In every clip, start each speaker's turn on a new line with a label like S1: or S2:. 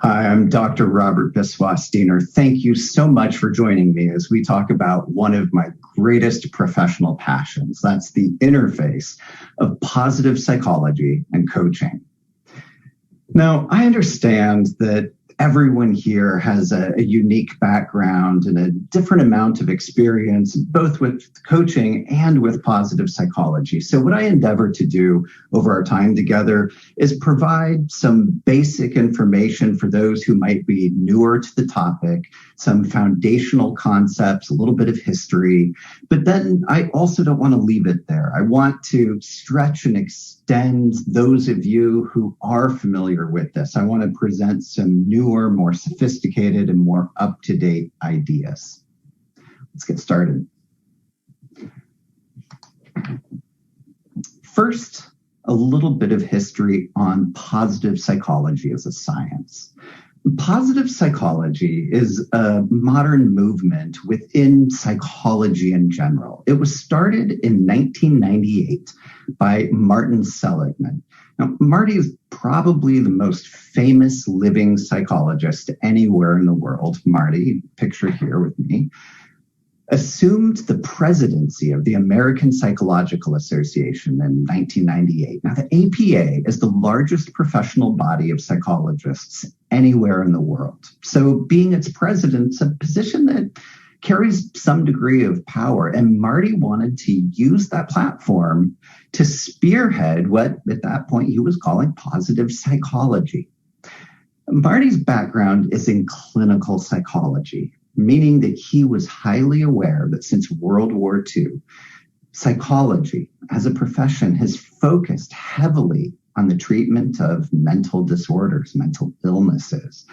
S1: Hi, I'm Dr. Robert Biswas-Diener. Thank you so much for joining me as we talk about one of my greatest professional passions. That's the interface of positive psychology and coaching. Now, I understand that everyone here has a unique background and a different amount of experience, both with coaching and with positive psychology. So what I endeavor to do over our time together is provide some basic information for those who might be newer to the topic, some foundational concepts, a little bit of history. But then I also don't want to leave it there. I want to stretch and extend those of you who are familiar with this. I want to present some newer, more sophisticated, and more up-to-date ideas. Let's get started. First, a little bit of history on positive psychology as a science. Positive psychology is a modern movement within psychology in general. It was started in 1998 by Martin Seligman. Now, Marty is probably the most famous living psychologist anywhere in the world. Marty, pictured here with me, assumed the presidency of the American Psychological Association in 1998. Now, the APA is the largest professional body of psychologists anywhere in the world. So being its president is a position that carries some degree of power. And Marty wanted to use that platform to spearhead what at that point he was calling positive psychology. Marty's background is in clinical psychology, meaning that he was highly aware that since World War II, psychology as a profession has focused heavily on the treatment of mental disorders, mental illnesses.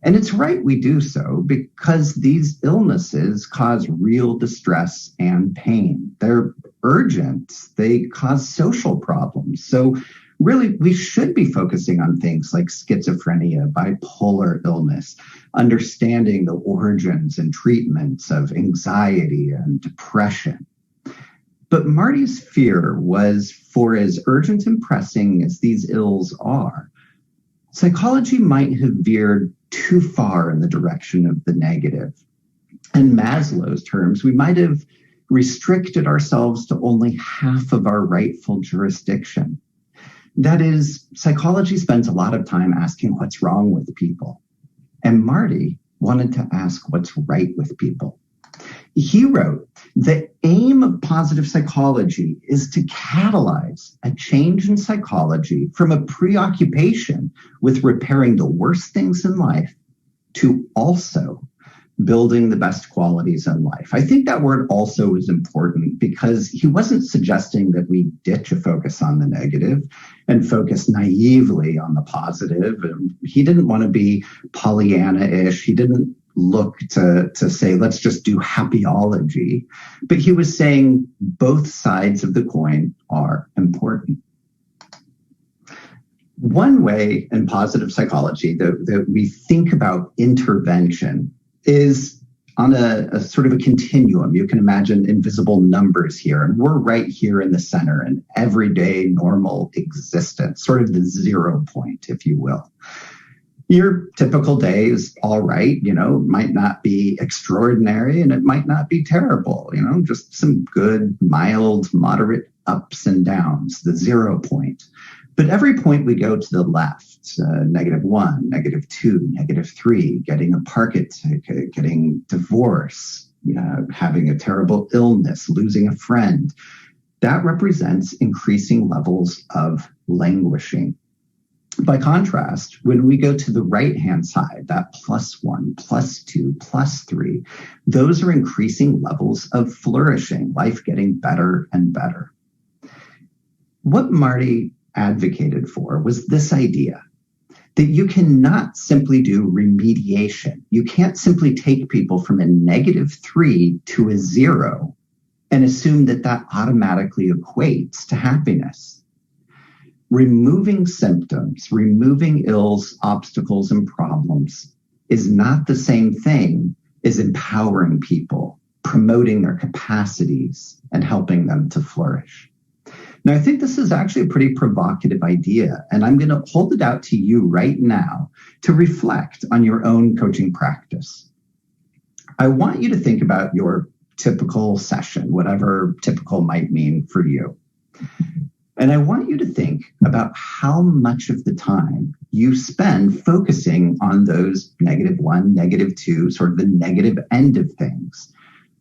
S1: And it's right we do so because these illnesses cause real distress and pain. They're urgent. They cause social problems. So really, we should be focusing on things like schizophrenia, bipolar illness, understanding the origins and treatments of anxiety and depression. But Marty's fear was, for as urgent and pressing as these ills are, psychology might have veered too far in the direction of the negative. In Maslow's terms, we might have restricted ourselves to only half of our rightful jurisdiction. That is, psychology spends a lot of time asking what's wrong with people. And Marty wanted to ask what's right with people. He wrote, the aim of positive psychology is to catalyze a change in psychology from a preoccupation with repairing the worst things in life to also building the best qualities in life. I think that word also is important because he wasn't suggesting that we ditch a focus on the negative and focus naively on the positive. He didn't want to be Pollyanna-ish. He didn't look to say, let's just do happyology. But he was saying both sides of the coin are important. One way in positive psychology that we think about intervention is on a sort of a continuum. You can imagine invisible numbers here, and we're right here in the center in everyday normal existence, sort of the 0 point, if you will. Your typical day is all right, might not be extraordinary and it might not be terrible, just some good, mild, moderate ups and downs, the 0 point. But every point we go to the left, -1, -2, -3, getting a parking ticket, getting divorce, having a terrible illness, losing a friend, that represents increasing levels of languishing. By contrast, when we go to the right-hand side, that +1, +2, +3, those are increasing levels of flourishing, life getting better and better. What Marty advocated for was this idea that you cannot simply do remediation. You can't simply take people from a -3 to a 0 and assume that that automatically equates to happiness. Removing symptoms, removing ills, obstacles, and problems is not the same thing as empowering people, promoting their capacities, and helping them to flourish. Now, I think this is actually a pretty provocative idea, and I'm going to hold it out to you right now to reflect on your own coaching practice. I want you to think about your typical session, whatever typical might mean for you. And I want you to think about how much of the time you spend focusing on those -1, -2, sort of the negative end of things.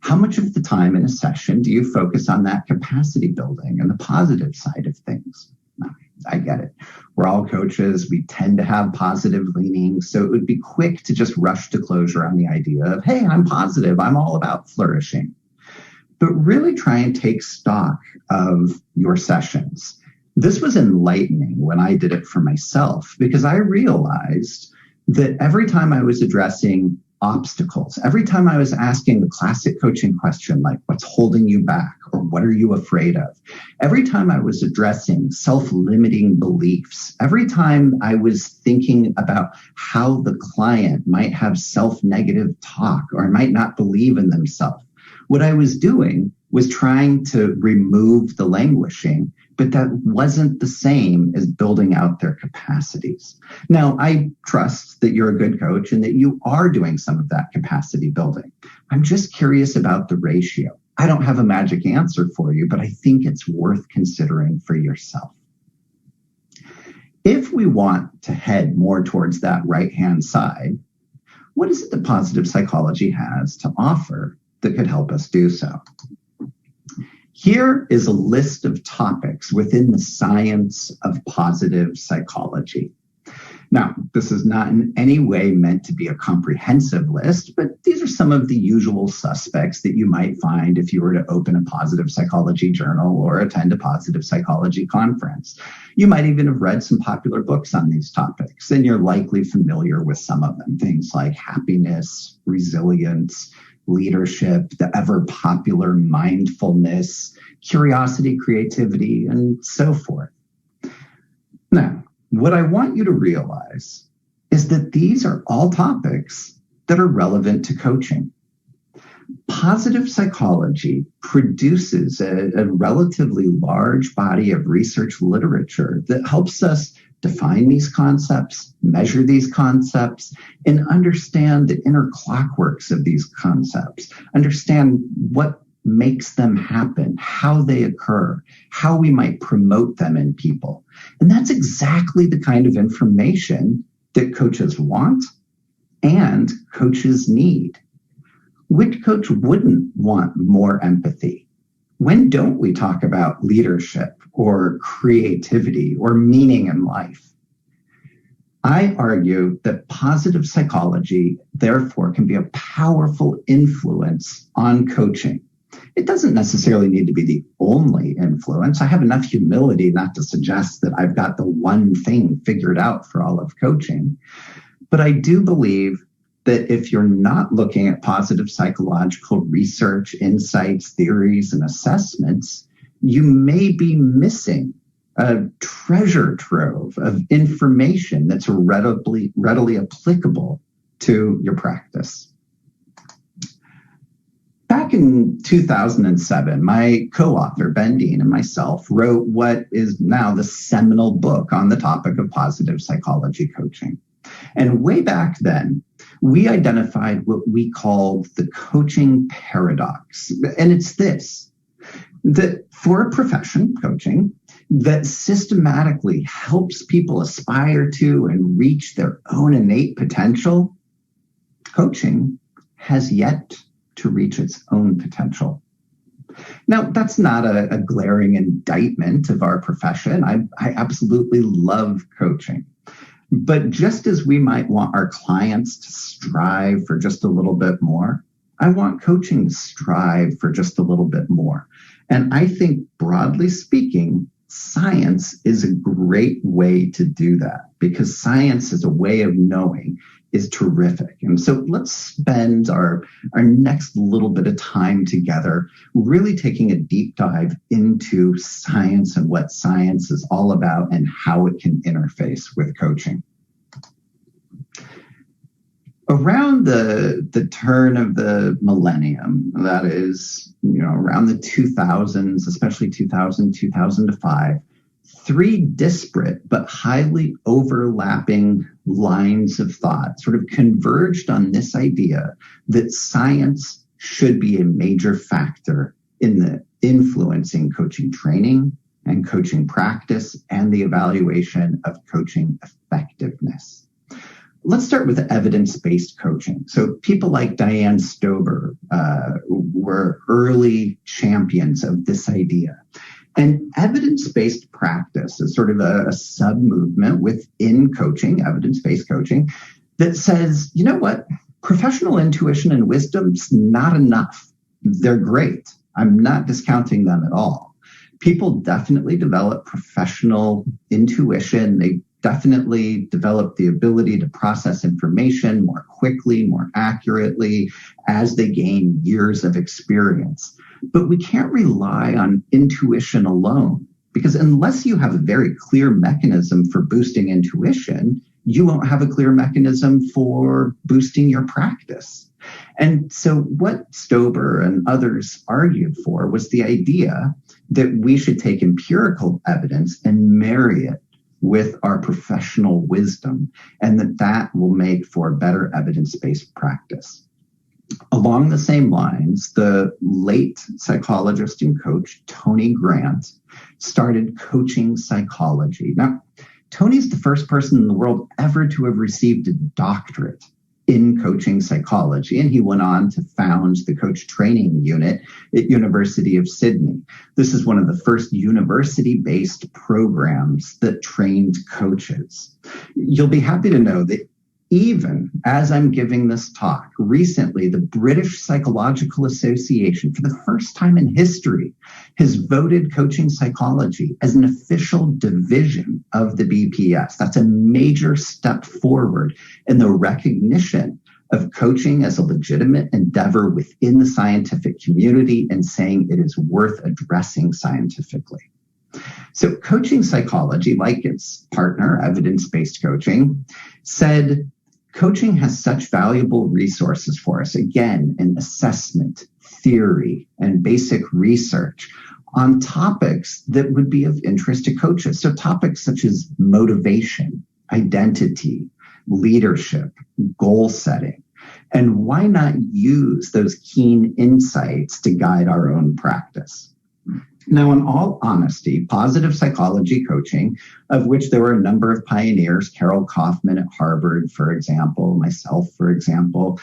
S1: How much of the time in a session do you focus on that capacity building and the positive side of things? Now, I get it. We're all coaches. We tend to have positive leanings. So it would be quick to just rush to closure on the idea of, hey, I'm positive. I'm all about flourishing. But really try and take stock of your sessions. This was enlightening when I did it for myself, because I realized that every time I was addressing obstacles, every time I was asking the classic coaching question, like, what's holding you back, or what are you afraid of? Every time I was addressing self-limiting beliefs, every time I was thinking about how the client might have self-negative talk or might not believe in themselves, what I was doing was trying to remove the languishing, but that wasn't the same as building out their capacities. Now, I trust that you're a good coach and that you are doing some of that capacity building. I'm just curious about the ratio. I don't have a magic answer for you, but I think it's worth considering for yourself. If we want to head more towards that right-hand side, what is it that positive psychology has to offer that could help us do so? Here is a list of topics within the science of positive psychology. Now, this is not in any way meant to be a comprehensive list, but these are some of the usual suspects that you might find if you were to open a positive psychology journal or attend a positive psychology conference. You might even have read some popular books on these topics, and you're likely familiar with some of them, things like happiness, resilience, leadership, the ever popular mindfulness, curiosity, creativity, and so forth. Now, what I want you to realize is that these are all topics that are relevant to coaching. Positive psychology produces a relatively large body of research literature that helps us define these concepts, measure these concepts, and understand the inner clockworks of these concepts, understand what makes them happen, how they occur, how we might promote them in people. And that's exactly the kind of information that coaches want and coaches need. Which coach wouldn't want more empathy? When don't we talk about leadership or creativity or meaning in life? I argue that positive psychology, therefore, can be a powerful influence on coaching. It doesn't necessarily need to be the only influence. I have enough humility not to suggest that I've got the one thing figured out for all of coaching. But I do believe that if you're not looking at positive psychological research, insights, theories, and assessments, you may be missing a treasure trove of information that's readily applicable to your practice. Back in 2007, my co-author, Ben Dean, and myself wrote what is now the seminal book on the topic of positive psychology coaching. And way back then, we identified what we called the coaching paradox. And it's this, that for a profession, coaching, that systematically helps people aspire to and reach their own innate potential, coaching has yet to reach its own potential. Now, that's not a glaring indictment of our profession. I absolutely love coaching. But just as we might want our clients to strive for just a little bit more, I want coaching to strive for just a little bit more. And I think, broadly speaking, science is a great way to do that, because science as a way of knowing is terrific. And so let's spend our next little bit of time together really taking a deep dive into science and what science is all about and how it can interface with coaching. Around the turn of the millennium, that is, around the 2000s, especially 2000, 2005, three disparate but highly overlapping lines of thought sort of converged on this idea that science should be a major factor in the influencing coaching training and coaching practice and the evaluation of coaching effectiveness. Let's start with evidence-based coaching. So people like Diane Stober were early champions of this idea. And evidence-based practice is sort of a sub-movement within coaching, evidence-based coaching, that says, you know what, professional intuition and wisdom's not enough. They're great. I'm not discounting them at all. People definitely develop professional intuition. They definitely develop the ability to process information more quickly, more accurately as they gain years of experience. But we can't rely on intuition alone, because unless you have a very clear mechanism for boosting intuition, you won't have a clear mechanism for boosting your practice. And so what Stober and others argued for was the idea that we should take empirical evidence and marry it with our professional wisdom, and that will make for better evidence-based practice. Along the same lines, the late psychologist and coach Tony Grant started coaching psychology. Now, Tony's the first person in the world ever to have received a doctorate in coaching psychology, and he went on to found the coach training unit at University of Sydney. This is one of the first university-based programs that trained coaches. You'll be happy to know that even as I'm giving this talk, recently the British Psychological Association, for the first time in history, has voted coaching psychology as an official division of the BPS. That's a major step forward in the recognition of coaching as a legitimate endeavor within the scientific community and saying it is worth addressing scientifically. So coaching psychology, like its partner, evidence-based coaching, said coaching has such valuable resources for us, again, in assessment, theory, and basic research on topics that would be of interest to coaches. So topics such as motivation, identity, leadership, goal setting. And why not use those keen insights to guide our own practice? Now, in all honesty, positive psychology coaching, of which there were a number of pioneers, Carol Kaufman at Harvard, for example, myself, for example,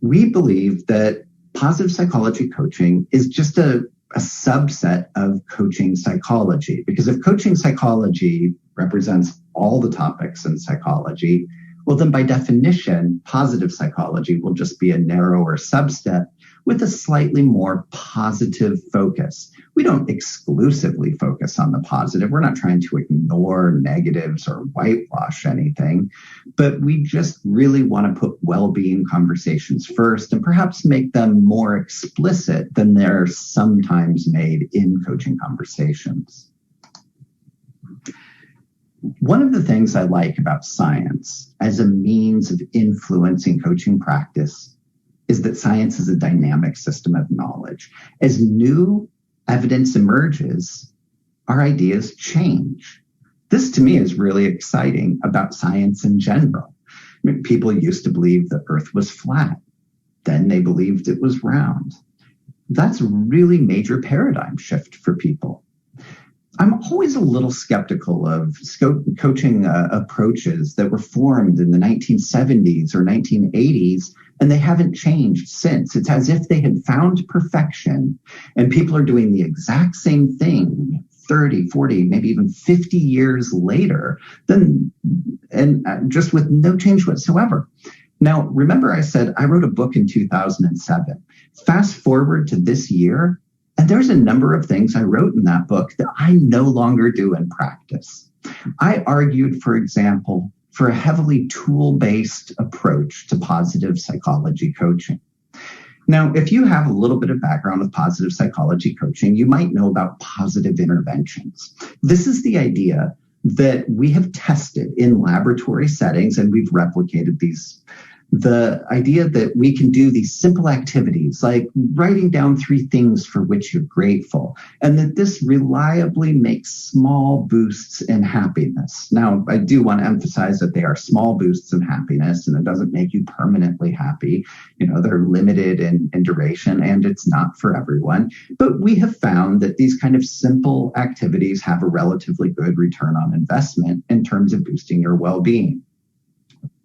S1: we believe that positive psychology coaching is just a subset of coaching psychology. Because if coaching psychology represents all the topics in psychology, well, then by definition, positive psychology will just be a narrower subset with a slightly more positive focus. We don't exclusively focus on the positive. We're not trying to ignore negatives or whitewash anything, but we just really want to put well-being conversations first and perhaps make them more explicit than they're sometimes made in coaching conversations. One of the things I like about science as a means of influencing coaching practice is that science is a dynamic system of knowledge. As new evidence emerges, our ideas change. This to me is really exciting about science in general. I mean, people used to believe the Earth was flat. Then they believed it was round. That's a really major paradigm shift for people. I'm always a little skeptical of coaching approaches that were formed in the 1970s or 1980s, and they haven't changed since. It's as if they had found perfection, and people are doing the exact same thing 30, 40, maybe even 50 years later, and just with no change whatsoever. Now, remember I said I wrote a book in 2007. Fast forward to this year, and there's a number of things I wrote in that book that I no longer do in practice. I argued, for example, for a heavily tool-based approach to positive psychology coaching. Now, if you have a little bit of background with positive psychology coaching, you might know about positive interventions. This is the idea that we have tested in laboratory settings, and we've replicated these The idea that we can do these simple activities like writing down 3 things for which you're grateful, and that this reliably makes small boosts in happiness. Now, I do want to emphasize that they are small boosts in happiness, and it doesn't make you permanently happy. They're limited in duration, and it's not for everyone. But we have found that these kind of simple activities have a relatively good return on investment in terms of boosting your well-being.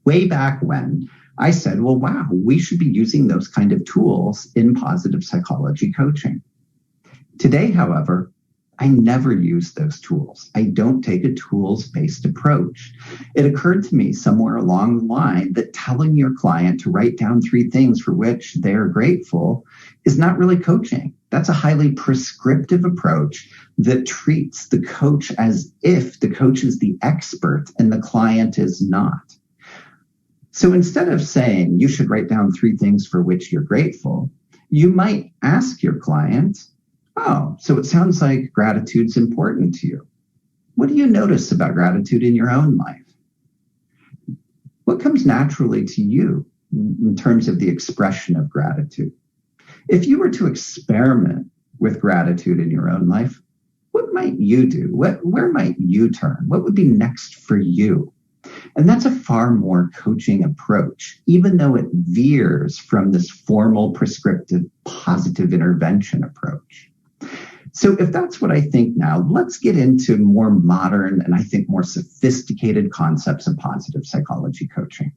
S1: Way back when, I said, well, wow, we should be using those kind of tools in positive psychology coaching. Today, however, I never use those tools. I don't take a tools-based approach. It occurred to me somewhere along the line that telling your client to write down 3 things for which they're grateful is not really coaching. That's a highly prescriptive approach that treats the coach as if the coach is the expert and the client is not. So instead of saying you should write down 3 things for which you're grateful, you might ask your client, oh, so it sounds like gratitude's important to you. What do you notice about gratitude in your own life? What comes naturally to you in terms of the expression of gratitude? If you were to experiment with gratitude in your own life, what might you do? Where might you turn? What would be next for you? And that's a far more coaching approach, even though it veers from this formal, prescriptive, positive intervention approach. So if that's what I think now, let's get into more modern and I think more sophisticated concepts of positive psychology coaching.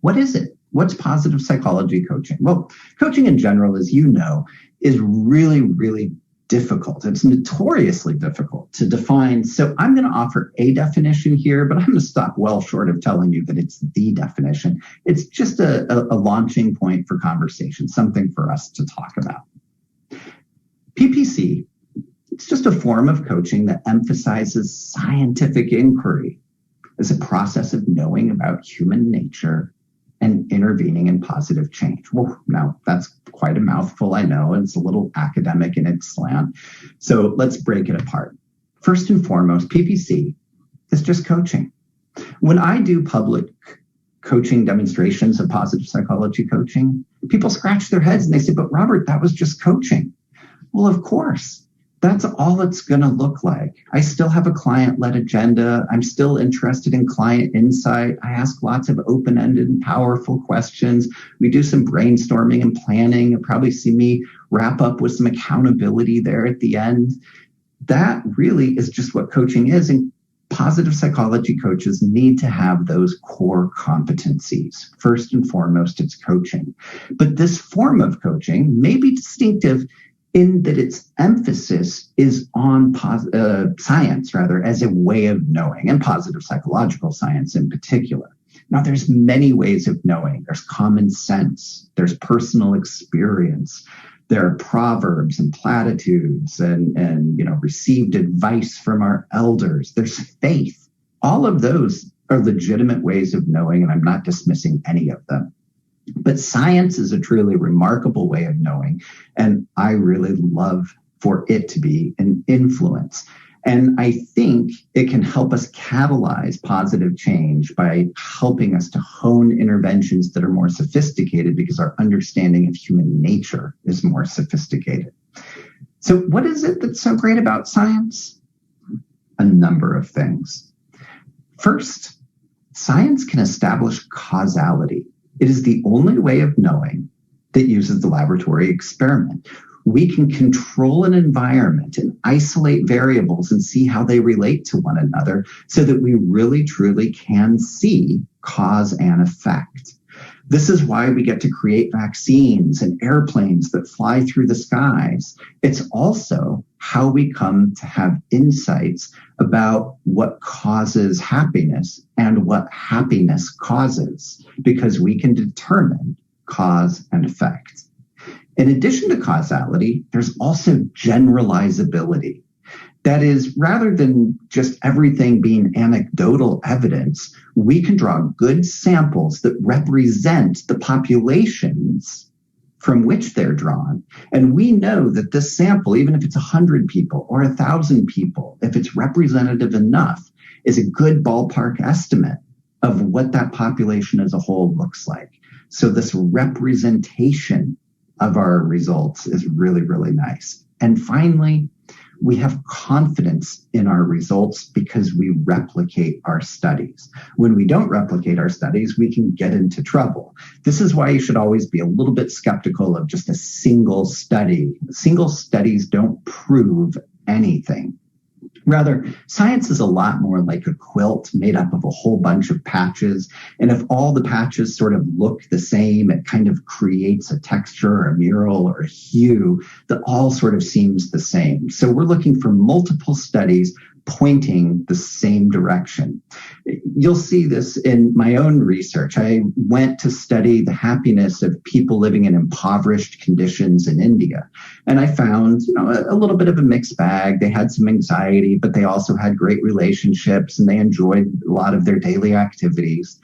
S1: What is it? What's positive psychology coaching? Well, coaching in general, as you know, is really, really difficult. It's notoriously difficult to define. So I'm going to offer a definition here, but I'm going to stop well short of telling you that it's the definition. It's just a launching point for conversation, something for us to talk about. PPC, it's just a form of coaching that emphasizes scientific inquiry as a process of knowing about human nature and intervening in positive change. Well, now that's quite a mouthful, I know, and it's a little academic in its slant. So let's break it apart. First and foremost, PPC is just coaching. When I do public coaching demonstrations of positive psychology coaching, people scratch their heads and they say, but Robert, that was just coaching. Well, of course. That's all it's going to look like. I still have a client-led agenda. I'm still interested in client insight. I ask lots of open-ended and powerful questions. We do some brainstorming and planning. You'll probably see me wrap up with some accountability there at the end. That really is just what coaching is. And positive psychology coaches need to have those core competencies. First and foremost, it's coaching. But this form of coaching may be distinctive in that its emphasis is on science, rather, as a way of knowing, and positive psychological science in particular. Now, there's many ways of knowing. There's common sense. There's personal experience. There are proverbs and platitudes and received advice from our elders. There's faith. All of those are legitimate ways of knowing, and I'm not dismissing any of them. But science is a truly remarkable way of knowing, and I really love for it to be an influence. And I think it can help us catalyze positive change by helping us to hone interventions that are more sophisticated because our understanding of human nature is more sophisticated. So what is it that's so great about science? A number of things. First, science can establish causality. It is the only way of knowing that uses the laboratory experiment. We can control an environment and isolate variables and see how they relate to one another so that we really, truly can see cause and effect. This is why we get to create vaccines and airplanes that fly through the skies. It's also how we come to have insights about what causes happiness and what happiness causes, because we can determine cause and effect. In addition to causality, there's also generalizability. That is, rather than just everything being anecdotal evidence, we can draw good samples that represent the populations from which they're drawn. And we know that this sample, even if it's 100 people or 1,000 people, if it's representative enough, is a good ballpark estimate of what that population as a whole looks like. So this representation of our results is really, really nice. And finally, we have confidence in our results because we replicate our studies. When we don't replicate our studies, we can get into trouble. This is why you should always be a little bit skeptical of just a single study. Single studies don't prove anything. Rather, science is a lot more like a quilt made up of a whole bunch of patches. And if all the patches sort of look the same, it kind of creates a texture or a mural or a hue that all sort of seems the same. So we're looking for multiple studies pointing the same direction. You'll see this in my own research. I went to study the happiness of people living in impoverished conditions in India. And I found, a little bit of a mixed bag. They had some anxiety, but they also had great relationships and they enjoyed a lot of their daily activities.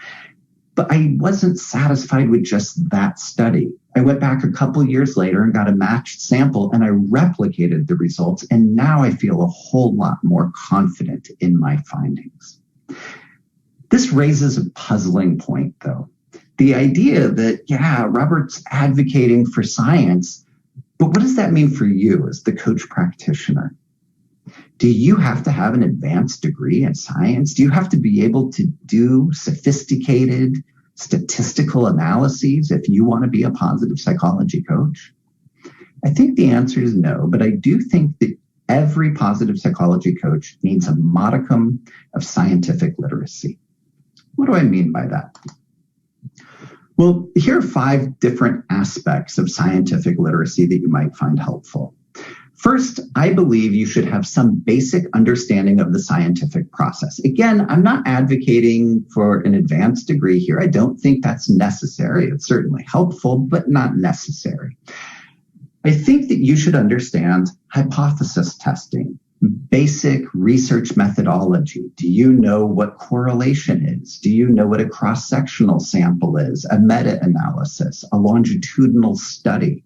S1: But I wasn't satisfied with just that study. I went back a couple years later and got a matched sample and I replicated the results. And now I feel a whole lot more confident in my findings. This raises a puzzling point, though. The idea that, Robert's advocating for science, but what does that mean for you as the coach practitioner? Do you have to have an advanced degree in science? Do you have to be able to do sophisticated statistical analyses if you want to be a positive psychology coach? I think the answer is no, but I do think that every positive psychology coach needs a modicum of scientific literacy. What do I mean by that? Well, here are 5 different aspects of scientific literacy that you might find helpful. First, I believe you should have some basic understanding of the scientific process. Again, I'm not advocating for an advanced degree here. I don't think that's necessary. It's certainly helpful, but not necessary. I think that you should understand hypothesis testing, basic research methodology. Do you know what correlation is? Do you know what a cross-sectional sample is, a meta-analysis, a longitudinal study?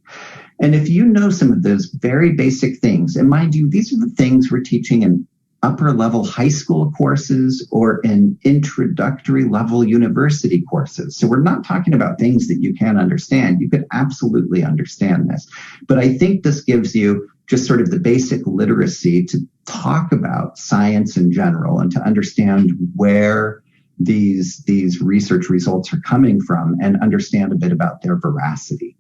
S1: And if you know some of those very basic things, and mind you, these are the things we're teaching in upper level high school courses or in introductory level university courses. So we're not talking about things that you can't understand. You could absolutely understand this. But I think this gives you just sort of the basic literacy to talk about science in general and to understand where these research results are coming from and understand a bit about their veracity.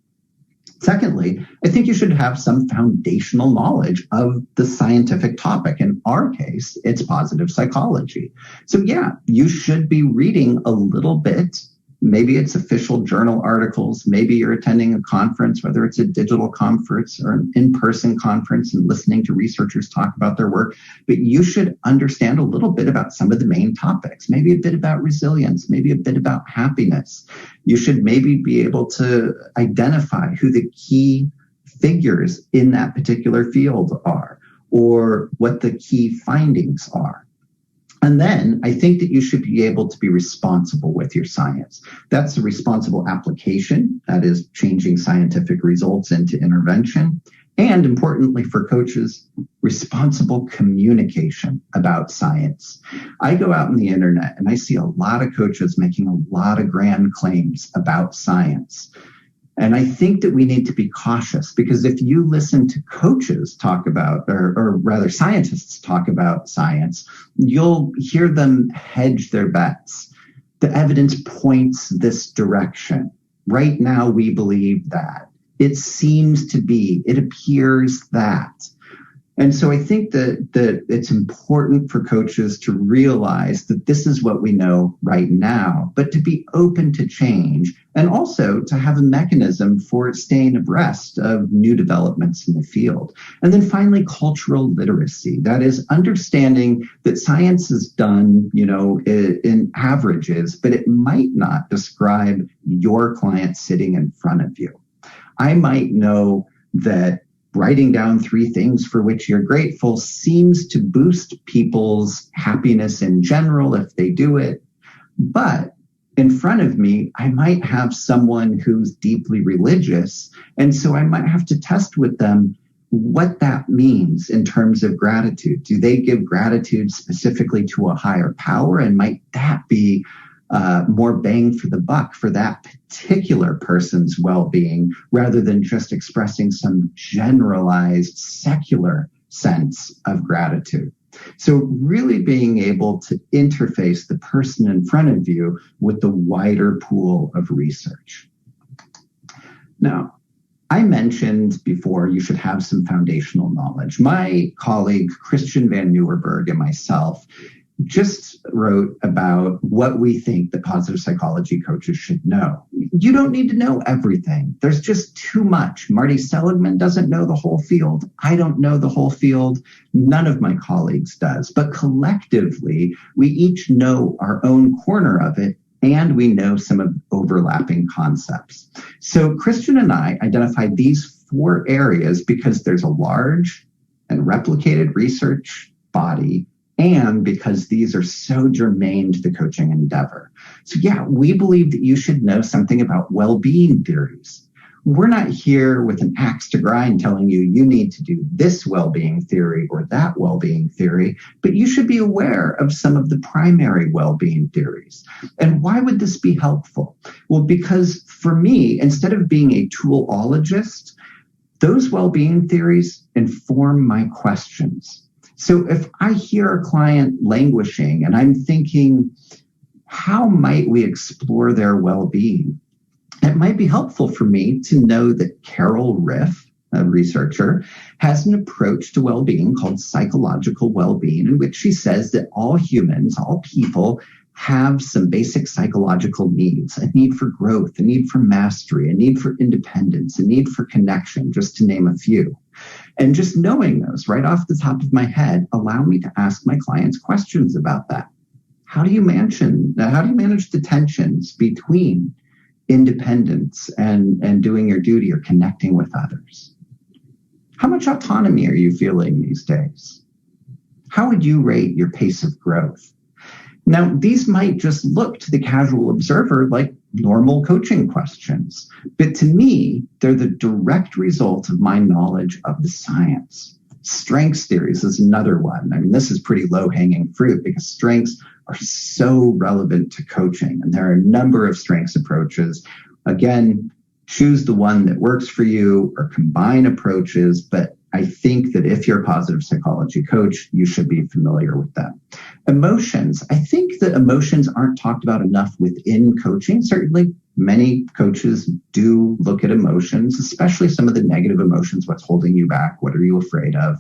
S1: Secondly, I think you should have some foundational knowledge of the scientific topic. In our case, it's positive psychology. So you should be reading a little bit. Maybe it's official journal articles. Maybe you're attending a conference, whether it's a digital conference or an in-person conference, and listening to researchers talk about their work. But you should understand a little bit about some of the main topics, maybe a bit about resilience, maybe a bit about happiness. You should maybe be able to identify who the key figures in that particular field are, or what the key findings are. And then I think that you should be able to be responsible with your science. That's a responsible application. That is changing scientific results into intervention. And importantly for coaches, responsible communication about science. I go out on the internet and I see a lot of coaches making a lot of grand claims about science. And I think that we need to be cautious, because if you listen to coaches talk about, or rather scientists talk about science, you'll hear them hedge their bets. The evidence points this direction. Right now, we believe that. It seems to be, it appears that. And so I think that it's important for coaches to realize that this is what we know right now, but to be open to change, and also to have a mechanism for staying abreast of new developments in the field. And then finally, cultural literacy. That is understanding that science is done, in averages, but it might not describe your client sitting in front of you. I might know that writing down 3 things for which you're grateful seems to boost people's happiness in general if they do it. But in front of me, I might have someone who's deeply religious. And so I might have to test with them what that means in terms of gratitude. Do they give gratitude specifically to a higher power? And might that be more bang for the buck for that particular person's well-being, rather than just expressing some generalized secular sense of gratitude. So really being able to interface the person in front of you with the wider pool of research. Now, I mentioned before you should have some foundational knowledge. My colleague, Christian Van Nieuwerburgh, and myself just wrote about what we think that positive psychology coaches should know. You don't need to know everything. There's just too much. Marty Seligman doesn't know the whole field. I don't know the whole field. None of my colleagues does. But collectively, we each know our own corner of it, and we know some of the overlapping concepts. So Christian and I identified these 4 areas because there's a large and replicated research body, and because these are so germane to the coaching endeavor. So yeah, we believe that you should know something about well-being theories. We're not here with an axe to grind telling you you need to do this well-being theory or that well-being theory, but you should be aware of some of the primary well-being theories. And why would this be helpful? Well, because for me, instead of being a toolologist, those well-being theories inform my questions. So if I hear a client languishing and I'm thinking, how might we explore their well-being? It might be helpful for me to know that Carol Riff, a researcher, has an approach to well-being called psychological well-being, in which she says that all humans, all people, have some basic psychological needs: a need for growth, a need for mastery, a need for independence, a need for connection, just to name a few. And just knowing those right off the top of my head allow me to ask my clients questions about that. How do you manage the tensions between independence and doing your duty or connecting with others? How much autonomy are you feeling these days? How would you rate your pace of growth? Now, these might just look to the casual observer like normal coaching questions, but to me, they're the direct result of my knowledge of the science. Strengths theories is another one. I mean, this is pretty low-hanging fruit because strengths are so relevant to coaching, and there are a number of strengths approaches. Again, choose the one that works for you or combine approaches, but I think that if you're a positive psychology coach, you should be familiar with them. Emotions. I think that emotions aren't talked about enough within coaching. Certainly, many coaches do look at emotions, especially some of the negative emotions. What's holding you back? What are you afraid of?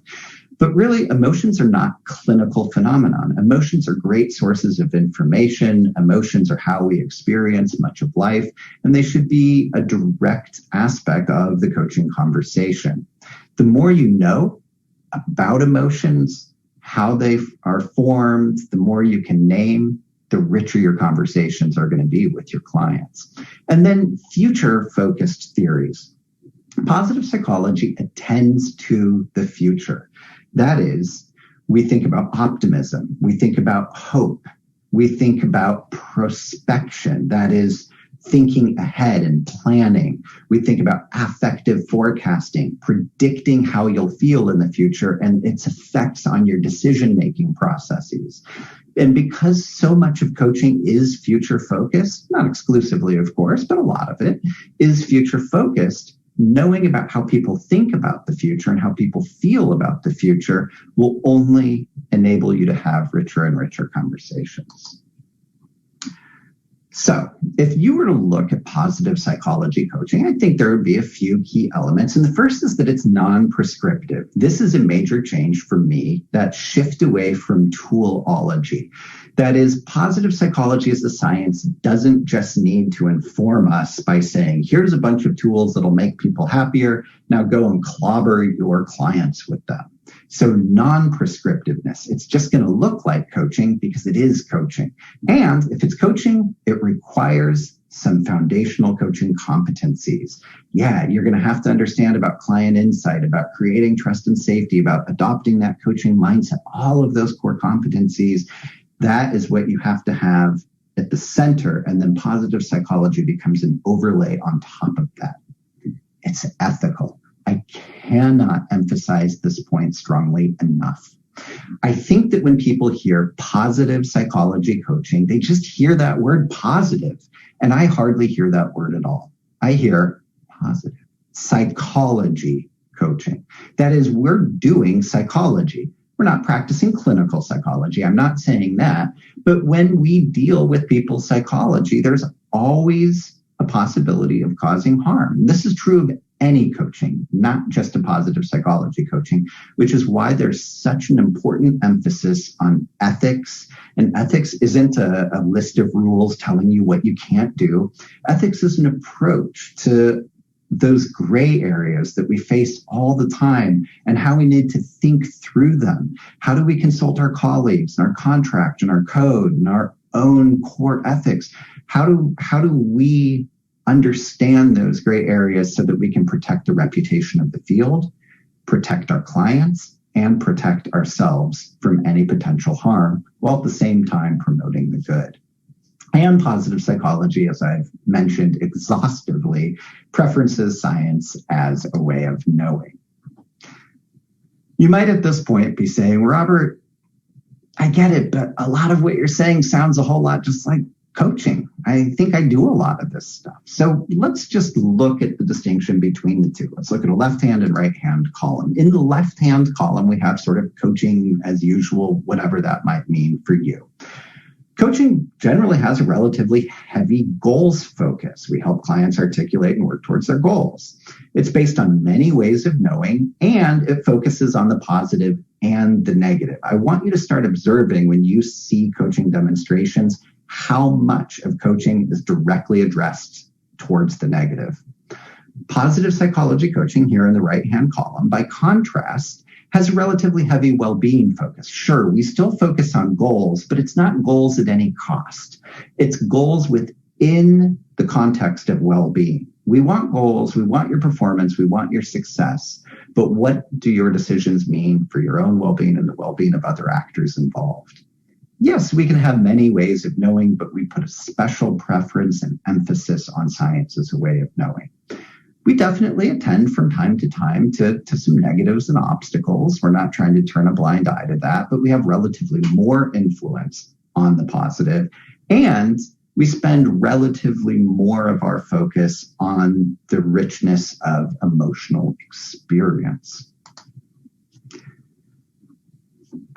S1: But really, emotions are not clinical phenomenon. Emotions are great sources of information. Emotions are how we experience much of life, and they should be a direct aspect of the coaching conversation. The more you know about emotions, how they are formed, the more you can name, the richer your conversations are going to be with your clients. And then future-focused theories. Positive psychology attends to the future. That is, we think about optimism, we think about hope, we think about prospection. That is, thinking ahead and planning. We think about affective forecasting, predicting how you'll feel in the future and its effects on your decision-making processes. And because so much of coaching is future-focused, not exclusively, of course, but a lot of it is future-focused, knowing about how people think about the future and how people feel about the future will only enable you to have richer and richer conversations. So if you were to look at positive psychology coaching, I think there would be a few key elements. And the first is that it's non-prescriptive. This is a major change for me, that shift away from toolology. That is, positive psychology as a science doesn't just need to inform us by saying, here's a bunch of tools that'll make people happier. Now go and clobber your clients with them. So non-prescriptiveness, it's just going to look like coaching because it is coaching. And if it's coaching, it requires some foundational coaching competencies. Yeah, you're going to have to understand about client insight, about creating trust and safety, about adopting that coaching mindset, all of those core competencies. That is what you have to have at the center. And then positive psychology becomes an overlay on top of that. It's ethical. I cannot emphasize this point strongly enough. I think that when people hear positive psychology coaching, they just hear that word positive. And I hardly hear that word at all. I hear positive psychology coaching. That is, we're doing psychology. We're not practicing clinical psychology. I'm not saying that. But when we deal with people's psychology, there's always a possibility of causing harm. This is true of any coaching, not just a positive psychology coaching, which is why there's such an important emphasis on ethics. And ethics isn't a list of rules telling you what you can't do. Ethics is an approach to those gray areas that we face all the time and how we need to think through them. How do we consult our colleagues and our contract and our code and our own core ethics? How do we understand those gray areas so that we can protect the reputation of the field, protect our clients, and protect ourselves from any potential harm, while at the same time promoting the good? And positive psychology, as I've mentioned exhaustively, preferences science as a way of knowing. You might at this point be saying, Robert, I get it, but a lot of what you're saying sounds a whole lot just like coaching. I think I do a lot of this stuff. So let's just look at the distinction between the two. Let's look at a left-hand and right-hand column. In the left-hand column, we have sort of coaching as usual, whatever that might mean for you. Coaching generally has a relatively heavy goals focus. We help clients articulate and work towards their goals. It's based on many ways of knowing, and it focuses on the positive and the negative. I want you to start observing when you see coaching demonstrations how much of coaching is directly addressed towards the negative. Positive psychology coaching here in the right-hand column, by contrast, has a relatively heavy well-being focus. Sure, we still focus on goals, but it's not goals at any cost. It's goals within the context of well-being. We want goals, we want your performance, we want your success, but what do your decisions mean for your own well-being and the well-being of other actors involved? Yes, we can have many ways of knowing, but we put a special preference and emphasis on science as a way of knowing. We definitely attend from time to time to some negatives and obstacles. We're not trying to turn a blind eye to that, but we have relatively more influence on the positive. And we spend relatively more of our focus on the richness of emotional experience.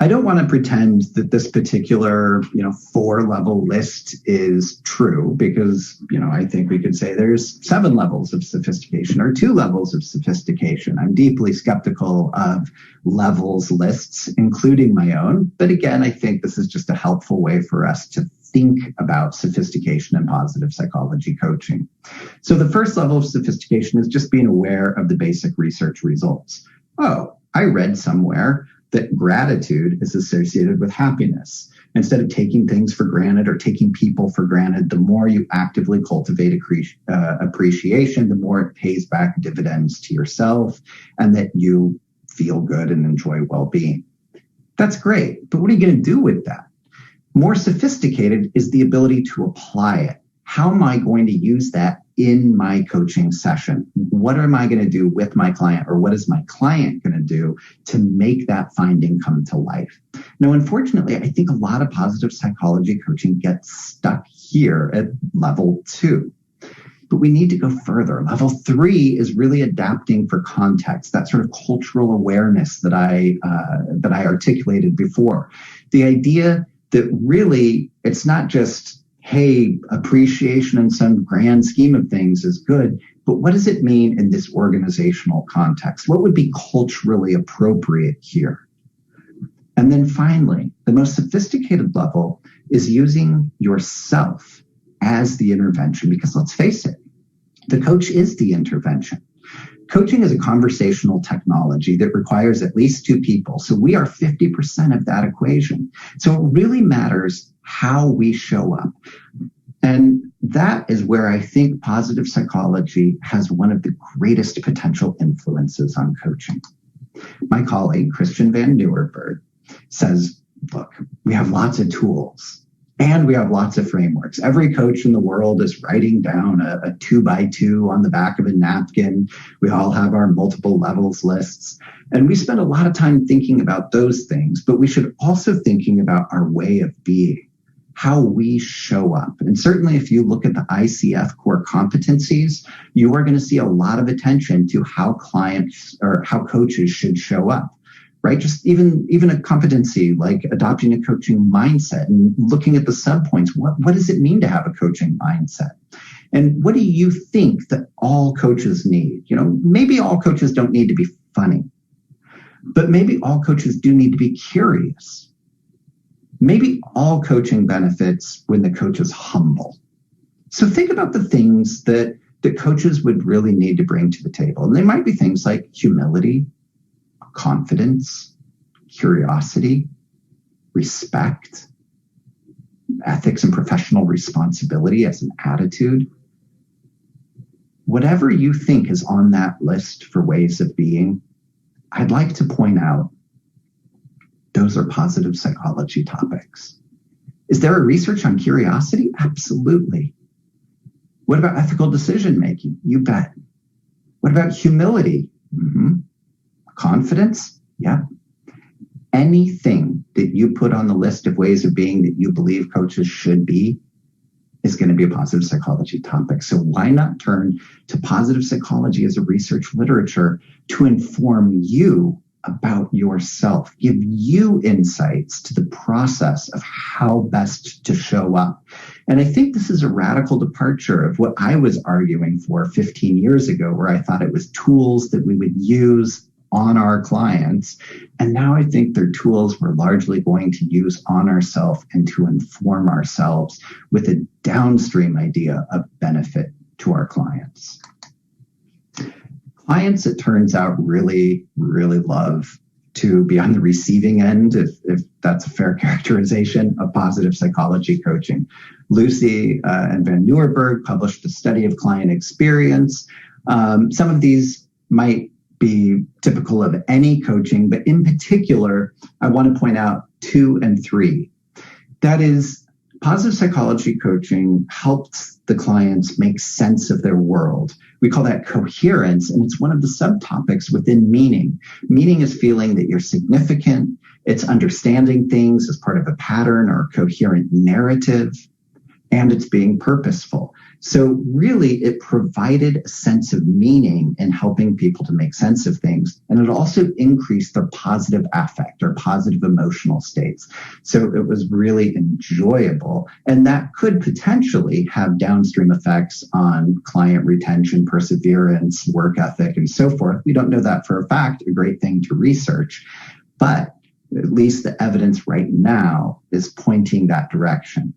S1: I don't want to pretend that this particular, 4-level list is true because, I think we could say there's 7 levels of sophistication or 2 levels of sophistication. I'm deeply skeptical of levels lists, including my own. But again, I think this is just a helpful way for us to think about sophistication and positive psychology coaching. So the first level of sophistication is just being aware of the basic research results. Oh, I read somewhere that gratitude is associated with happiness. Instead of taking things for granted or taking people for granted, the more you actively cultivate appreciation, the more it pays back dividends to yourself and that you feel good and enjoy well-being. That's great, but what are you going to do with that? More sophisticated is the ability to apply it. How am I going to use that in my coaching session? What am I going to do with my client, or what is my client going to do to make that finding come to life? Now, unfortunately, I think a lot of positive psychology coaching gets stuck here at level 2. But we need to go further. Level 3 is really adapting for context, that sort of cultural awareness that I articulated before. The idea that really it's not just, hey, appreciation in some grand scheme of things is good, but what does it mean in this organizational context? What would be culturally appropriate here? And then finally, the most sophisticated level is using yourself as the intervention, because let's face it, the coach is the intervention. Coaching is a conversational technology that requires at least 2 people. So we are 50% of that equation. So it really matters how we show up. And that is where I think positive psychology has one of the greatest potential influences on coaching. My colleague, Christian Van Nieuwerburgh, says, look, we have lots of tools. And we have lots of frameworks. Every coach in the world is writing down a 2x2 on the back of a napkin. We all have our multiple levels lists. And we spend a lot of time thinking about those things, but we should also thinking about our way of being, how we show up. And certainly if you look at the ICF core competencies, you are going to see a lot of attention to how clients or how coaches should show up, right? Just even a competency like adopting a coaching mindset and looking at the subpoints. What does it mean to have a coaching mindset? And what do you think that all coaches need? Maybe all coaches don't need to be funny, but maybe all coaches do need to be curious. Maybe all coaching benefits when the coach is humble. So think about the things that coaches would really need to bring to the table. And they might be things like humility, confidence, curiosity, respect, ethics and professional responsibility as an attitude. Whatever you think is on that list for ways of being, I'd like to point out those are positive psychology topics. Is there a research on curiosity? Absolutely. What about ethical decision making? You bet. What about humility? Mm-hmm. Confidence? Yep. Anything that you put on the list of ways of being that you believe coaches should be is going to be a positive psychology topic. So why not turn to positive psychology as a research literature to inform you about yourself, give you insights to the process of how best to show up. And I think this is a radical departure of what I was arguing for 15 years ago, where I thought it was tools that we would use on our clients. And now I think they're tools we're largely going to use on ourselves and to inform ourselves with a downstream idea of benefit to our clients. Clients, it turns out, really, really love to be on the receiving end, if that's a fair characterization, of positive psychology coaching. Lucy and Van Nieuwerburgh published a study of client experience. Some of these might be typical of any coaching, but in particular, I want to point out 2 and 3. That is, positive psychology coaching helps the clients make sense of their world. We call that coherence, and it's one of the subtopics within meaning. Meaning is feeling that you're significant. It's understanding things as part of a pattern or a coherent narrative, and it's being purposeful. So really, it provided a sense of meaning in helping people to make sense of things. And it also increased their positive affect or positive emotional states. So it was really enjoyable. And that could potentially have downstream effects on client retention, perseverance, work ethic, and so forth. We don't know that for a fact, a great thing to research. But at least the evidence right now is pointing that direction.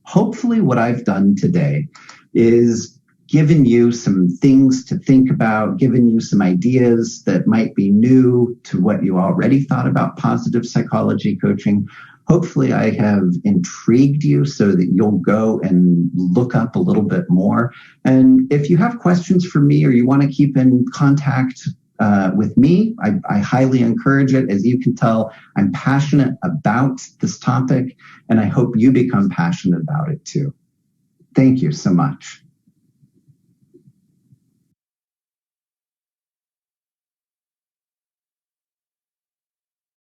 S1: Hopefully what I've done today is given you some things to think about, given you some ideas that might be new to what you already thought about positive psychology coaching. Hopefully I have intrigued you so that you'll go and look up a little bit more. And if you have questions for me or you want to keep in contact with me, I highly encourage it. As you can tell, I'm passionate about this topic, and I hope you become passionate about it too. Thank you so much.